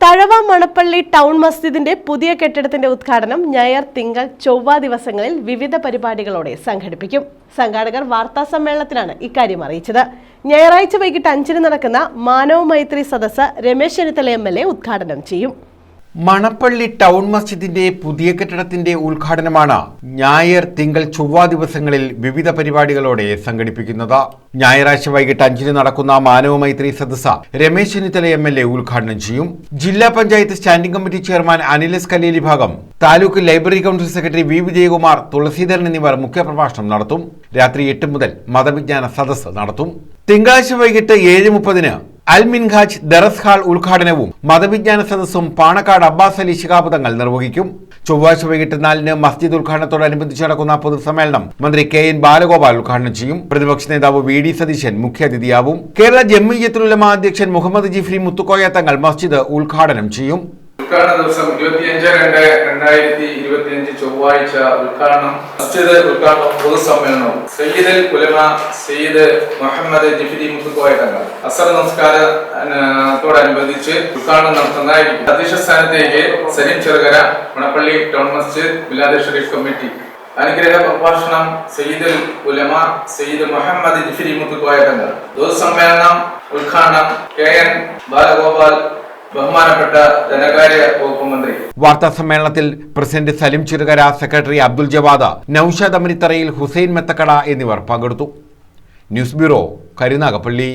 Thazhava Manappally town മസ്ജിദിന്റെ പുതിയ കെട്ടിടത്തിന്റെ ഉദ്ഘാടനം ഞായർ, തിങ്കൾ, ചൊവ്വ ദിവസങ്ങളിൽ വിവിധ പരിപാടികളോടെ സംഘടിപ്പിക്കും. സംഘാടകർ വാർത്താസമ്മേളനത്തിലാണ് ഇക്കാര്യം അറിയിച്ചത്. ഞായറാഴ്ച വൈകിട്ട് 5-ന് നടക്കുന്ന മാനവ മൈത്രി സദസ്സ് രമേശ് ചെന്നിത്തല MLA ഉദ്ഘാടനം ചെയ്യും. മണപ്പള്ളി ടൗൺ മസ്ജിദിന്റെ പുതിയ കെട്ടിടത്തിന്റെ ഉദ്ഘാടനമാണ് ഞായർ, തിങ്കൾ, ചൊവ്വ ദിവസങ്ങളിൽ വിവിധ പരിപാടികളോടെ സംഘടിപ്പിക്കുന്നത്. ഞായറാഴ്ച വൈകിട്ട് 5-ന് നടക്കുന്ന മാനവ മൈത്രി സദസ്സ് രമേശ് ചെന്നിത്തല MLA ഉദ്ഘാടനം ചെയ്യും. ജില്ലാ panchayat standing committee chairman Anil S Kalleli Bhagam, taluk library council secretary V. Vijayakumar, Thulaseedharan എന്നിവർ മുഖ്യപ്രഭാഷണം നടത്തും. രാത്രി 8 മുതൽ മതവിജ്ഞാന സദസ്സ് നടത്തും. തിങ്കളാഴ്ച വൈകിട്ട് 7:30-ന് അൽ മിൻഹാജ് ദറസ് ഹാൾ ഉദ്ഘാടനവും മതവിജ്ഞാന സദസ്സും പാണക്കാട് അബ്ബാസ് അലി ശിഹാബ് തങ്ങൾ നിർവഹിക്കും. ചൊവ്വാഴ്ച വൈകിട്ട് 4-ന് മസ്ജിദ് ഉദ്ഘാടനത്തോടനുബന്ധിച്ച് നടക്കുന്ന പൊതുസമ്മേളനം മന്ത്രി KN ബാലഗോപാൽ ഉദ്ഘാടനം ചെയ്യും. പ്രതിപക്ഷ നേതാവ് VD സതീശൻ മുഖ്യാതിഥിയാവും. കേരള ജംഇയ്യത്തുൽ ഉലമ അധ്യക്ഷൻ മുഹമ്മദ് ജിഫ്രി മുത്തുക്കോയ തങ്ങൾ മസ്ജിദ് ഉദ്ഘാടനം ചെയ്യും. ഉദ്ഘാടന ദിവസം 25/2/2025 ചൊവ്വാഴ്ച ഉദ്ഘാടനം, മസ്ജിദ് ഉദ്ഘാടനം, പൊതുസമ്മേളനവും സയ്യിദുൽ ഉലമ സയ്യിദ് മുഹമ്മദ് ജിഫ്രി മുത്തുക്കോയ തങ്ങൾ അസർ നമസ്കാരത്തോടനുബന്ധിച്ച് ഉദ്ഘാടനം നടത്തുന്നതായിരിക്കും. അധ്യക്ഷ സ്ഥാനത്തേക്ക് സലീം ചെറുകര, മണപ്പള്ളി ടൗൺ മസ്ജിദ് മിലാദ് ഷരീഫ് കമ്മിറ്റി. അനുഗ്രഹ പ്രഭാഷണം സയ്യിദുൽ ഉലമ സയ്യിദ് മുഹമ്മദ് ജിഫ്രി മുത്തുക്കോയ തങ്ങൾ. പൊതുസമ്മേളനം ഉദ്ഘാടനം KN ബാലഗോപാൽ, ബഹുമാനപ്പെട്ട ധനകാര്യ വകുപ്പ് മന്ത്രി. വാർത്താ സമ്മേളനത്തിൽ പ്രസിഡന്റ് സലിം ചെറുകര, സെക്രട്ടറി അബ്ദുൽ ജവാദ്, നൌഷാദ് അമരിത്തറയിൽ, ഹുസൈൻ മെത്തക്കട എന്നിവർ പങ്കെടുത്തു. News bureau, Karunagappally.